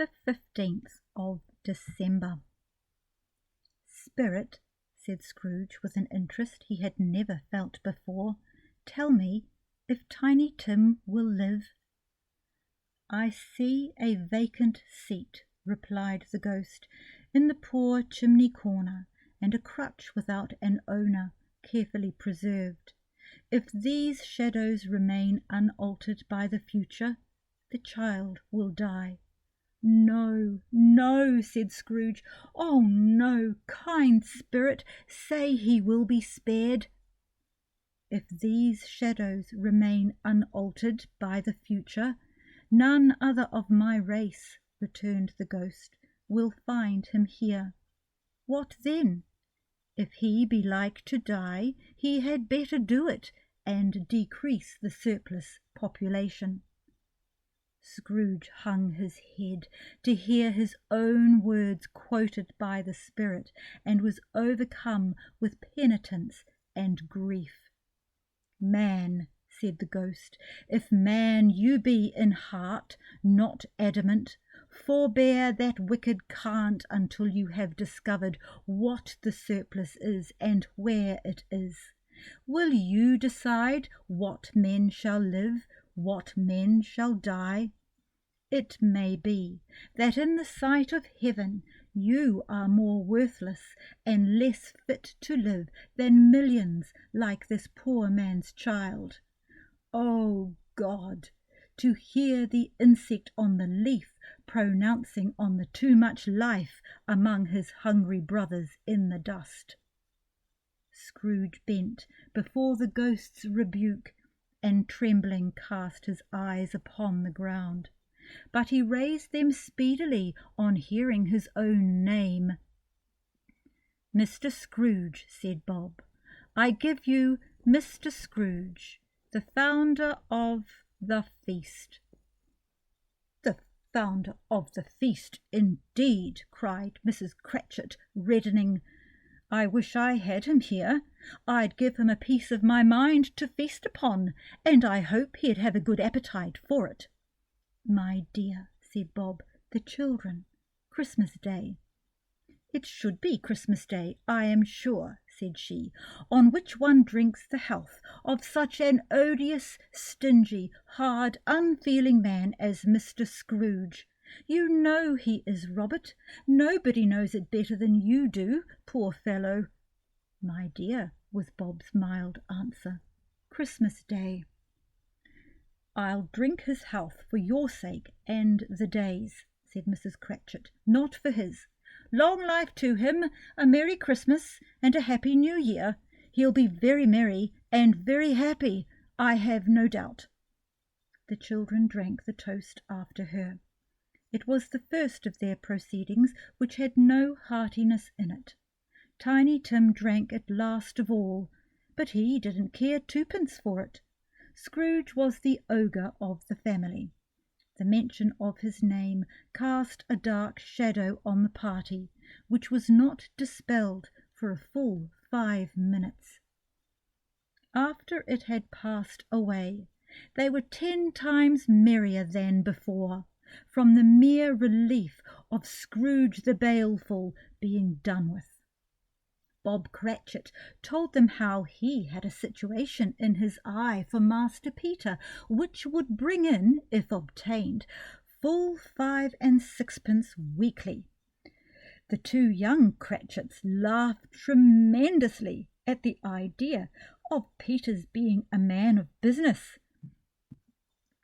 the 15th of December. "Spirit," said Scrooge with an interest he had never felt before, "tell me if Tiny Tim will live." "I see a vacant seat," replied the ghost, "in the poor chimney corner, and a crutch without an owner, carefully preserved. If these shadows remain unaltered by the future, the child will die." "No, no," said Scrooge. "Oh, no, kind spirit, say he will be spared." "If these shadows remain unaltered by the future, none other of my race," returned the ghost, "will find him here." "What then?" "If he be like to die, he had better do it, and decrease the surplus population." Scrooge hung his head to hear his own words quoted by the spirit, and was overcome with penitence and grief. "Man," said the ghost, "if man you be in heart, not adamant, forbear that wicked cant until you have discovered what the surplus is and where it is. Will you decide what men shall live, what men shall die? It may be that in the sight of heaven you are more worthless and less fit to live than millions like this poor man's child. O God, to hear the insect on the leaf pronouncing on the too much life among his hungry brothers in the dust." Scrooge bent before the ghost's rebuke, and trembling cast his eyes upon the ground. But he raised them speedily on hearing his own name. "Mr. Scrooge," said Bob, "I give you Mr. Scrooge, the founder of the feast." "The founder of the feast, indeed!" cried Mrs. Cratchit, reddening. "I wish I had him here. I'd give him a piece of my mind to feast upon, and I hope he'd have a good appetite for it." "My dear," said Bob, "the children. Christmas Day." "It should be Christmas Day, I am sure," said she, "on which one drinks the health of such an odious, stingy, hard, unfeeling man as Mr. Scrooge. You know he is, Robert. Nobody knows it better than you do, poor fellow." "My dear," was Bob's mild answer, "Christmas Day." "I'll drink his health for your sake and the day's," said Mrs. Cratchit, "not for his. Long life to him, a Merry Christmas and a Happy New Year. He'll be very merry and very happy, I have no doubt." The children drank the toast after her. It was the first of their proceedings which had no heartiness in it. Tiny Tim drank it last of all, but he didn't care twopence for it. Scrooge was the ogre of the family. The mention of his name cast a dark shadow on the party, which was not dispelled for a full 5 minutes. After it had passed away, they were 10 times merrier than before, from the mere relief of Scrooge the Baleful being done with. Bob Cratchit told them how he had a situation in his eye for Master Peter, which would bring in, if obtained, full 5 and 6pence weekly. The 2 young Cratchits laughed tremendously at the idea of Peter's being a man of business,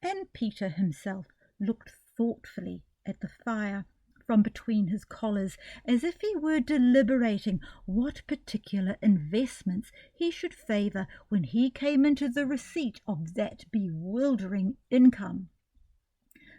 and Peter himself looked thoughtfully at the fire from between his collars, as if he were deliberating what particular investments he should favour when he came into the receipt of that bewildering income.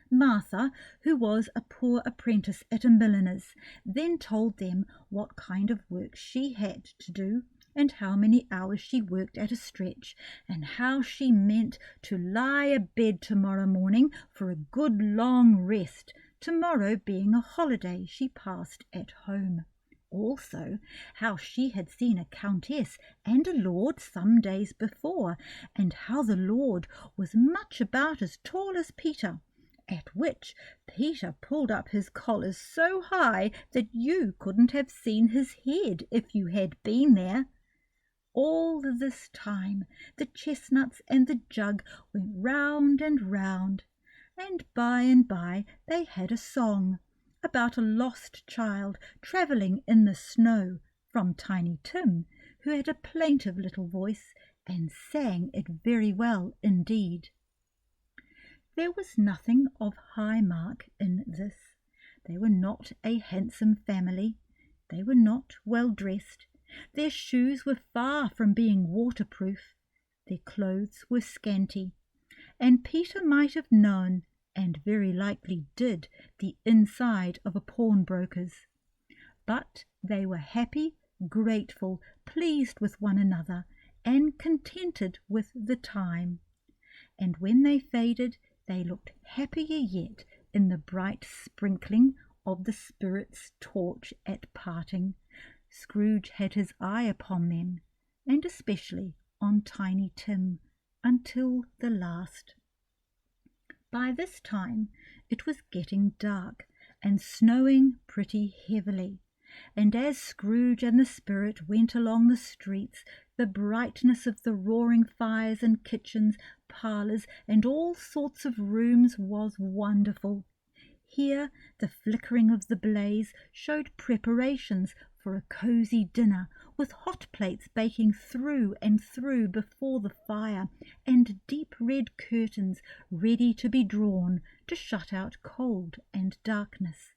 Martha, who was a poor apprentice at a milliner's, then told them what kind of work she had to do, and how many hours she worked at a stretch, and how she meant to lie abed tomorrow morning for a good long rest, tomorrow being a holiday she passed at home. Also, how she had seen a countess and a lord some days before, and how the lord was much about as tall as Peter, at which Peter pulled up his collar so high that you couldn't have seen his head if you had been there. All this time the chestnuts and the jug went round and round, and by they had a song about a lost child travelling in the snow from Tiny Tim, who had a plaintive little voice and sang it very well indeed. There was nothing of high mark in this. They were not a handsome family. They were not well dressed. Their shoes were far from being waterproof. Their clothes were scanty, and Peter might have known, and very likely did, the inside of a pawnbroker's. But they were happy, grateful, pleased with one another, and contented with the time. And when they faded, they looked happier yet in the bright sprinkling of the Spirit's torch at parting. Scrooge had his eye upon them, and especially on Tiny Tim, until the last. By this time it was getting dark, and snowing pretty heavily, and as Scrooge and the Spirit went along the streets, the brightness of the roaring fires in kitchens, parlours, and all sorts of rooms was wonderful. Here the flickering of the blaze showed preparations for a cosy dinner, with hot plates baking through and through before the fire, and deep red curtains ready to be drawn to shut out cold and darkness.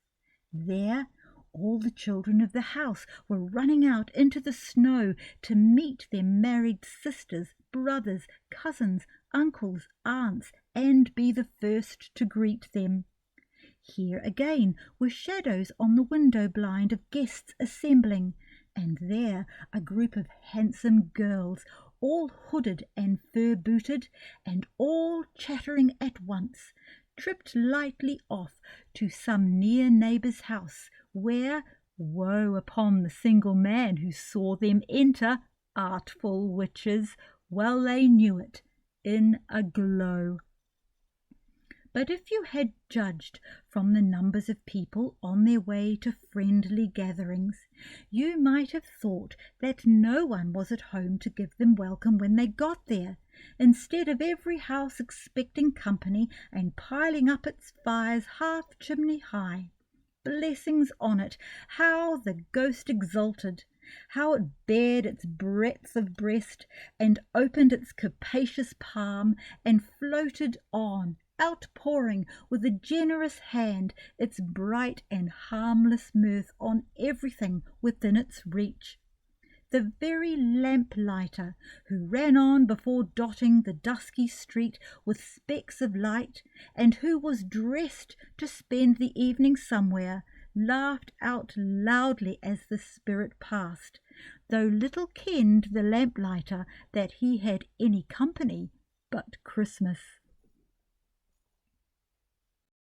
There all the children of the house were running out into the snow to meet their married sisters, brothers, cousins, uncles, aunts, and be the first to greet them. Here again were shadows on the window blind of guests assembling, and there a group of handsome girls, all hooded and fur-booted, and all chattering at once, tripped lightly off to some near neighbour's house, where, woe upon the single man who saw them enter, artful witches, well they knew it, in a glow. But if you had judged from the numbers of people on their way to friendly gatherings, you might have thought that no one was at home to give them welcome when they got there, instead of every house expecting company and piling up its fires half-chimney high. Blessings on it, how the ghost exulted! How it bared its breadth of breast, and opened its capacious palm, and floated on, outpouring with a generous hand its bright and harmless mirth on everything within its reach. The very lamplighter, who ran on before dotting the dusky street with specks of light, and who was dressed to spend the evening somewhere, laughed out loudly as the Spirit passed, though little kenned the lamplighter that he had any company but Christmas.